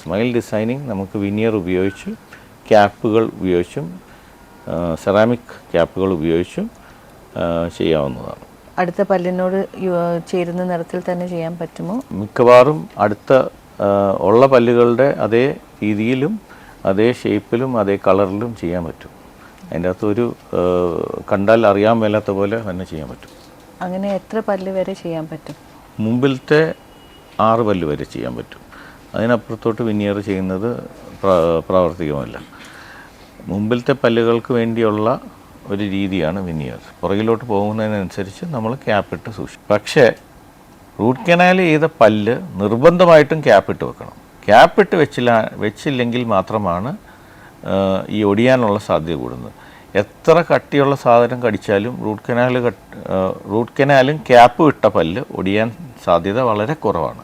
Smile designing നമുക്ക് veneer ഉപയോഗിച്ചും ക്യാപ്പുകൾ ഉപയോഗിച്ചും സെറാമിക് ക്യാപ്പുകൾ ഉപയോഗിച്ചും ചെയ്യാവുന്നതാണ്. അടുത്ത പല്ലിനോട് ചേരുന്ന നിറത്തിൽ തന്നെ ചെയ്യാൻ പറ്റുമോ? മിക്കവാറും അടുത്ത ഉള്ള പല്ലുകളുടെ അതേ രീതിയിലും അതേ ഷേപ്പിലും അതേ കളറിലും ചെയ്യാൻ പറ്റും. അതിൻ്റെ അകത്തൊരു കണ്ടാൽ അറിയാൻ മേലാത്ത പോലെ തന്നെ ചെയ്യാൻ പറ്റും. അങ്ങനെ എത്ര പല്ല് വരെ ചെയ്യാൻ പറ്റും? മുമ്പിലത്തെ 6 പല്ല് വരെ ചെയ്യാൻ പറ്റും. അതിനപ്പുറത്തോട്ട് വിനിയർ ചെയ്യുന്നത് പ്രാവർത്തികമല്ല. മുമ്പിലത്തെ പല്ലുകൾക്ക് വേണ്ടിയുള്ള ഒരു രീതിയാണ് വിനിയർ. പുറകിലോട്ട് പോകുന്നതിനനുസരിച്ച് നമ്മൾ ക്യാപ്പിട്ട് സൂക്ഷിക്കും. പക്ഷേ റൂട്ട് കനാൽ ചെയ്ത പല്ല് നിർബന്ധമായിട്ടും ക്യാപ്പിട്ട് വെക്കണം. ക്യാപ്പിട്ട് വെച്ചില്ലെങ്കിൽ മാത്രമാണ് ഈ ഒടിയാനുള്ള സാധ്യത കൂടുന്നത്. എത്ര കട്ടിയുള്ള സാധനം കടിച്ചാലും റൂട്ട് കനാലും ക്യാപ്പ് ഇട്ട പല്ല് ഒടിയാൻ സാധ്യത വളരെ കുറവാണ്.